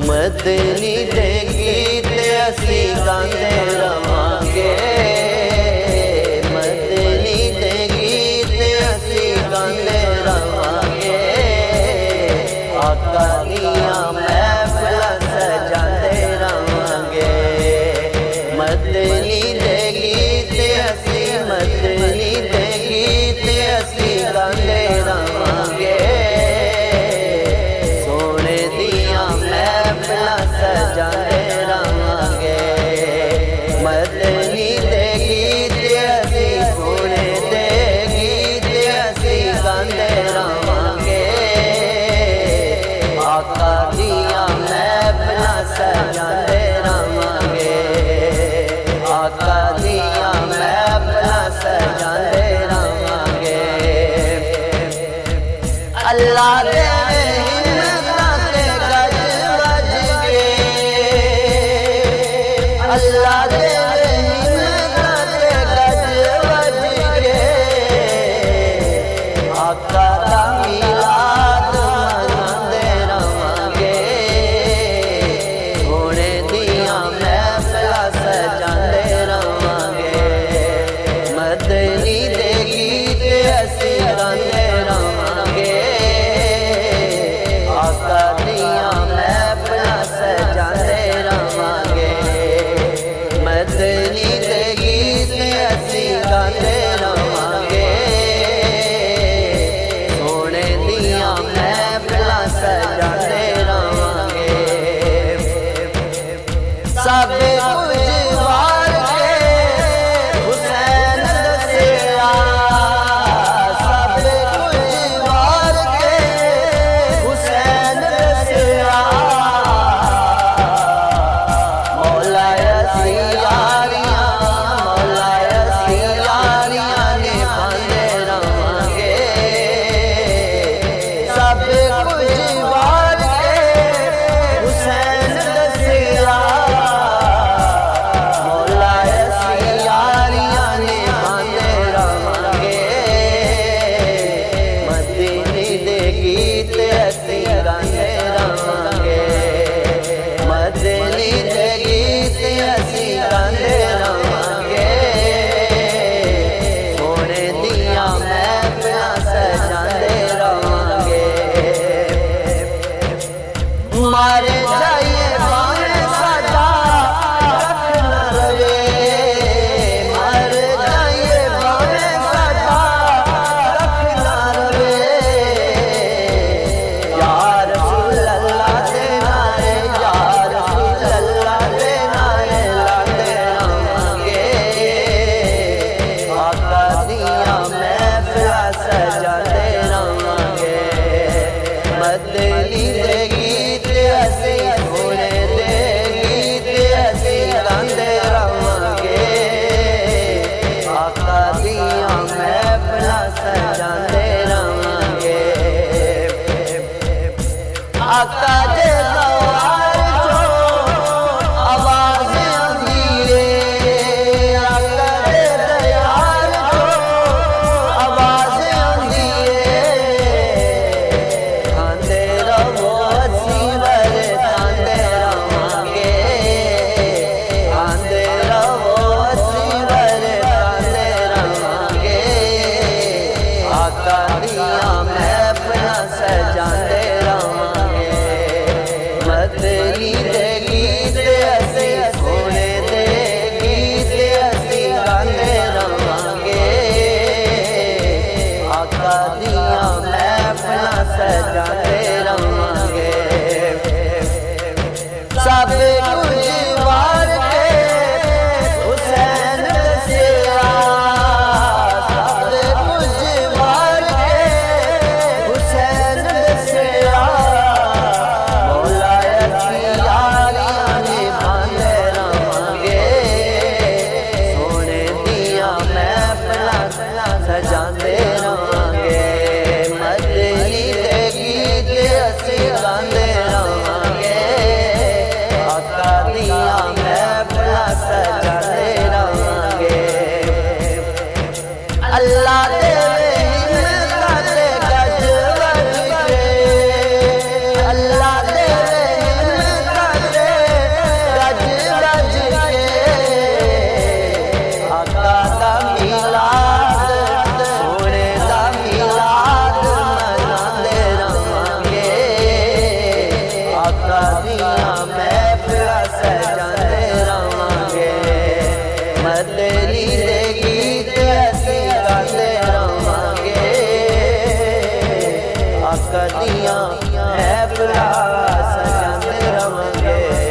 मदनी दे गीत असी गांदे रवांगे, मदनी दे गीत असी गांदे रवांगे। आका दियां महफिलां सजांदे रवांगे, मदनी दे गीत असी, मदनी दे गीत असी गांदे रवांगे। सोने दियां महफिलां सजांदे रवांगे, मदनी दे गीत असी, सोने दे गीत असी गांदे रवांगे। आका दियां महफिलां सजांदे रवांगे, आका दियां महफिलां सजांदे रवांगे। अल्लाह दे हिम्मतां ते गज वज के, अल्लाह दे हिम्मतां ते गज वज के। आका दा मिलाद मनांदे रवांगे, सोने दियां महफिलां सजांदे रवांगे। मदनी दे गीत असी गांदे रवांगे, आका दियां महफिलां सजांदे रवांगे। मदनी दे गीत असी गांदे रवांगे, सोने दियां महफिलां सजांदे रवांगे। सब कुछ वार के हुसैन दसिया, सब कुछ वार के हुसैन दसिया। मौला असी यारियां, मौला असी यारियां निभांदे रवांगे। सब कुछ वार के हुसैन दसिया, मौला असी यारियां निभांदे रवांगे। मदनी दे गीत असी गांदे रवांगे, मदनी दे गीत असी गांदे रवांगे। सोने दियां महफिलां सजांदे रवांगे। मारे जाइए भावें साडा रख न रवे, मर जाइए भावें साडा रख न रवे। या रसूल अल्लाह दे नारे, या रसूल अल्लाह दे नारे लांदे रवांगे। आका दियां महफिलां सजांदे रवांगे। मदनी दे गीत असी, सोने दे गीत असी गांदे रवांगे। आका दियां महफिलां सजांदे रवांगे। आका दे दरबार चों आवाज़ आंदी है, आका दे दरबार चों आवाज़ आंदी है। खांदे रवो असी वरतांदे रवांगे, खांदे रवो असी वरतांदे रवांगे। आका दियां महफिलां सजांदे रवांगे, तेरी दे गीत असी गाते रवांगे आका दियां महफिलां सजांदे रवांगे